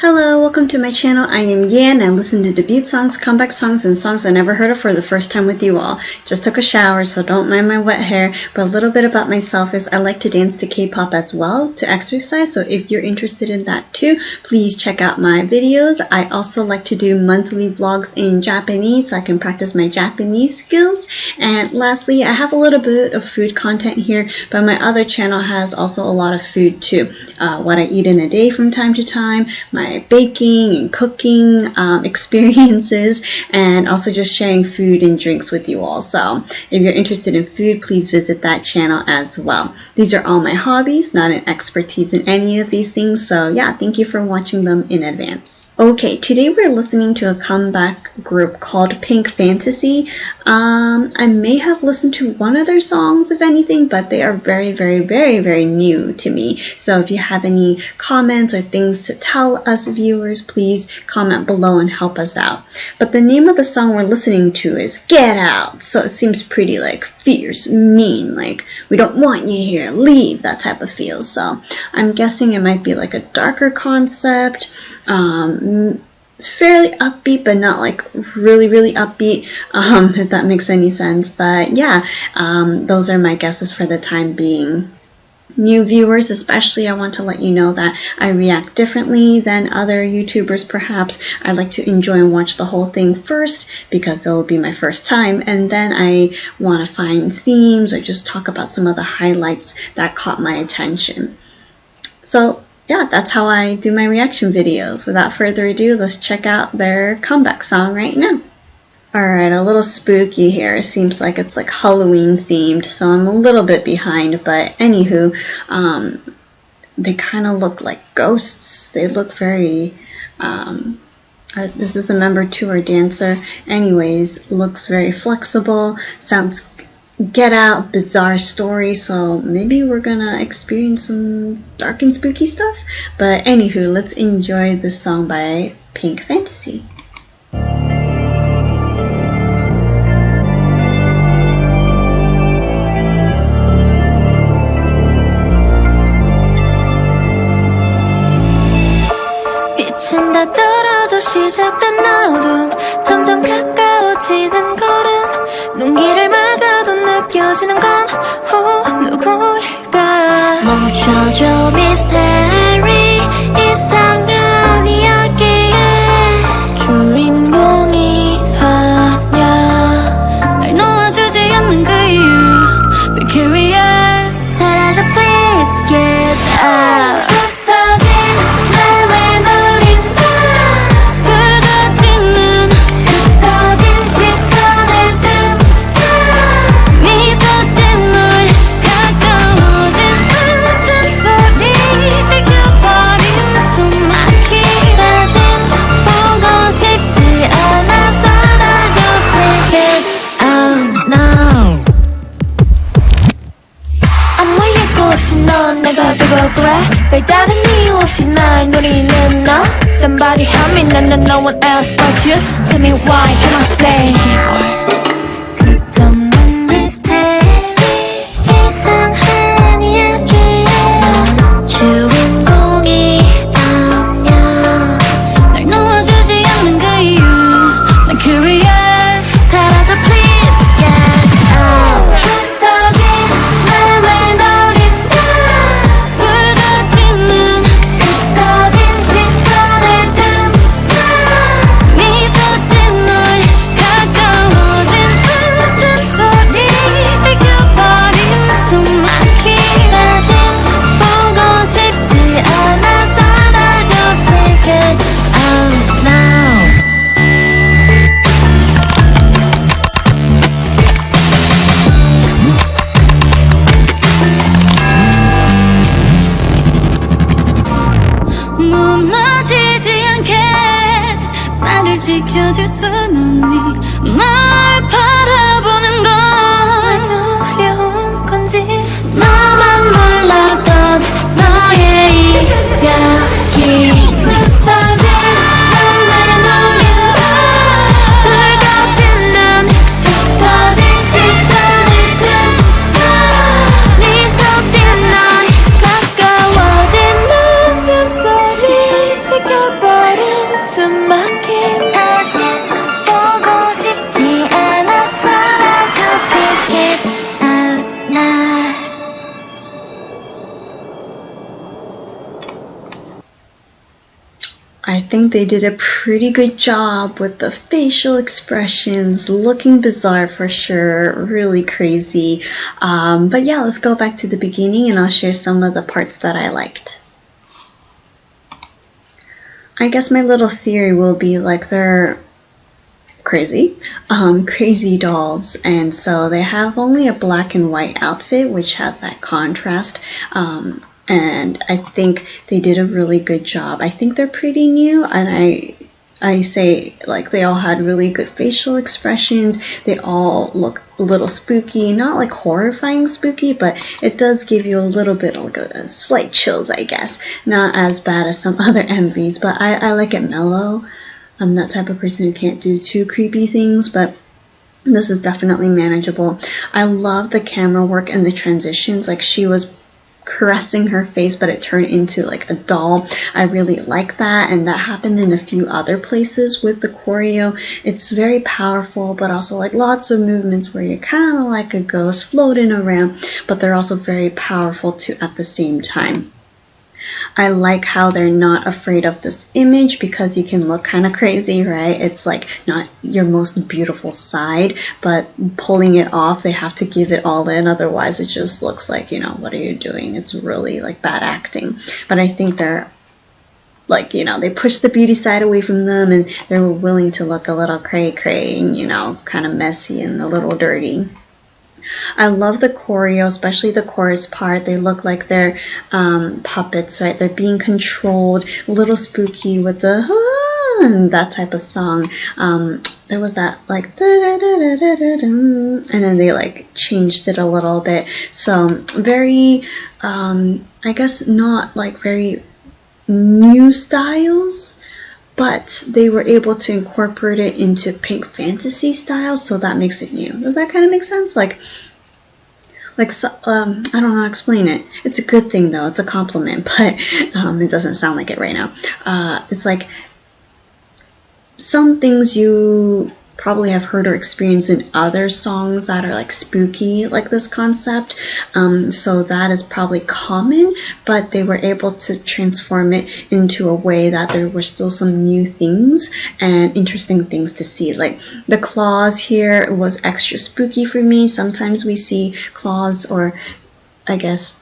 Hello, welcome to my channel. I am Yan. I listen to debut songs, comeback songs, and songs I never heard of for the first time with you all. Just took a shower, so don't mind my wet hair, but a little bit about myself is I like to dance to K-pop as well, to exercise, so if you're interested in that too, please check out my videos. I also like to do monthly vlogs in Japanese so I can practice my Japanese skills. And lastly, I have a little bit of food content here, but my other channel has also a lot of food too. What I eat in a day from time to time, my baking and cooking experiences, and also just sharing food and drinks with you all. So if you're interested in food, please visit that channel as well. These are all my hobbies, not an expertise in any of these things, so yeah, thank you for watching them in advance. Okay, today we're listening to a comeback group called Pink Fantasy. I may have listened to one of their songs, if anything, but they are very new to me. So if you have any comments or things to tell us viewers, please comment below and help us out. But the name of the song we're listening to is Get Out, so it seems pretty like fierce, mean, like we don't want you here, leave, that type of feel. So I'm guessing it might be like a darker concept, fairly upbeat, but not like really upbeat, if that makes any sense. But yeah, those are my guesses for the time being. New viewers especially, I want to let you know that I react differently than other YouTubers perhaps. I like to enjoy and watch the whole thing first because it will be my first time, and then I want to find themes or just talk about some of the highlights that caught my attention. So yeah, that's how I do my reaction videos. Without further ado, let's check out their comeback song right now. Alright, a little spooky here. It seems like it's like Halloween themed, so I'm a little bit behind, but anywho, they kind of look like ghosts. They look very, this is a member 2 or dancer. Anyways, looks very flexible, sounds Get Out, bizarre story, so maybe we're gonna experience some dark and spooky stuff. But anywho, let's enjoy this song by Pink Fantasy. 빛은 다 떨어져 시작된 어둠, 점점 가까워지는 걸음, 눈길을 막아도 느껴지는 건 누구일까. 멈춰줘 미스테리, 이상한 이야기에 주인공이 아냐. 날 놓아주지 않는 그 이유, Be curious. 사라져 please get out. 넌 내가 되고 그래 별다른 이유 없이 날 노리는 너 Somebody help me, no one else but you Tell me why can I say 끝없는 미스테리 이상한 이야기에 주인공이 아냐 날 놓아주지 않는 그 이유 난 curious 사라져 please get out 부서진 맘을 노린다 부러진 눈 흩어진 시선을 틈타 미소 뜬 널 가까워 think they did a pretty good job with the facial expressions, looking bizarre for sure, really crazy. But yeah, let's go back to the beginning and I'll share some of the parts that I liked. I guess my little theory will be like they're crazy dolls, and so they have only a black and white outfit, which has that contrast, and I think they did a really good job. I think they're pretty new, and I say like they all had really good facial expressions. They all look a little spooky, not like horrifying spooky, but it does give you a little bit of like a slight chills, I guess. Not as bad as some other MVs, but I like it mellow. I'm that type of person who can't do too creepy things, but this is definitely manageable. I love the camera work and the transitions. Like she was caressing her face, but it turned into like a doll. I really like that, and that happened in a few other places with the choreo. It's very powerful, but also like lots of movements where you're kind of like a ghost floating around, but they're also very powerful too at the same time. I like how they're not afraid of this image because you can look kind of crazy, right? It's like not your most beautiful side, but pulling it off, they have to give it all in. Otherwise, it just looks like, you know, what are you doing? It's really like bad acting. But I think they're like, you know, they push the beauty side away from them and they're willing to look a little cray-cray and, you know, kind of messy and a little dirty. I love the choreo, especially the chorus part. They look like they're puppets, right? They're being controlled, a little spooky with the and that type of song. There was that like and then they like changed it a little bit. So very, I guess not like very new styles, but they were able to incorporate it into pink fantasy style, so that makes it new. Does that kind of make sense? Like so, I don't know how to explain it. It's a good thing though, it's a compliment, but it doesn't sound like it right now. It's like some things you probably have heard or experienced in other songs that are like spooky, like this concept. So that is probably common, but they were able to transform it into a way that there were still some new things and interesting things to see. Like the claws here was extra spooky for me. Sometimes we see claws or I guess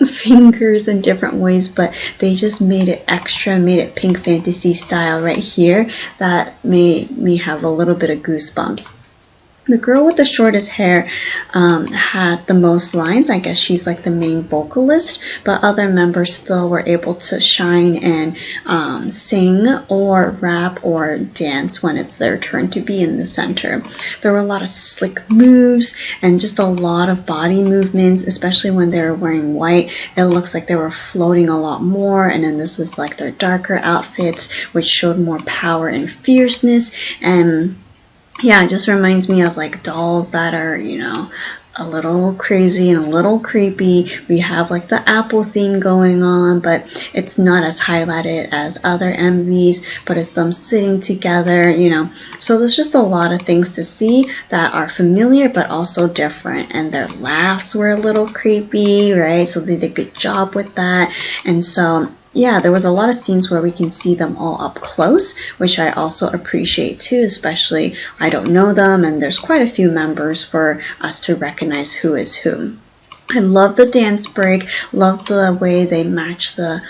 fingers in different ways, but they just made it extra, made it pink fantasy style right here. That made me have a little bit of goosebumps. The girl with the shortest hair had the most lines. I guess she's like the main vocalist, but other members still were able to shine and sing or rap or dance when it's their turn to be in the center. There were a lot of slick moves and just a lot of body movements, especially when they were wearing white. It looks like they were floating a lot more, and then this is like their darker outfits, which showed more power and fierceness. And yeah, it just reminds me of like dolls that are, you know, a little crazy and a little creepy. We have like the Apple theme going on, but it's not as highlighted as other MVs, but it's them sitting together, you know. So there's just a lot of things to see that are familiar but also different, and their laughs were a little creepy, right? So they did a good job with that. And so yeah, there was a lot of scenes where we can see them all up close, which I also appreciate too, especially I don't know them and there's quite a few members for us to recognize who is who. I love the dance break, love the way they match the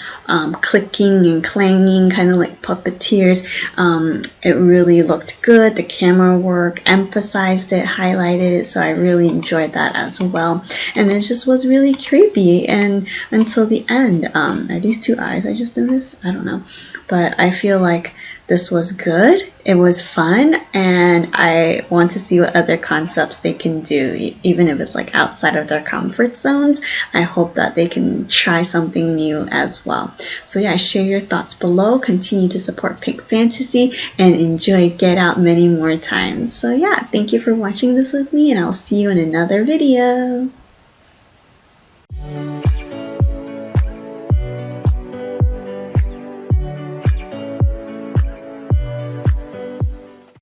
clicking and clanging, kind of like puppeteers. It really looked good. The camera work emphasized it, highlighted it, so I really enjoyed that as well. And it just was really creepy, and until the end. Are these two eyes I just noticed? I don't know. But I feel like this was good, it was fun, and I want to see what other concepts they can do, even if it's like outside of their comfort zones. I hope that they can try something new as well. So yeah, share your thoughts below, continue to support Pink Fantasy, and enjoy Get Out many more times. So yeah, thank you for watching this with me, and I'll see you in another video.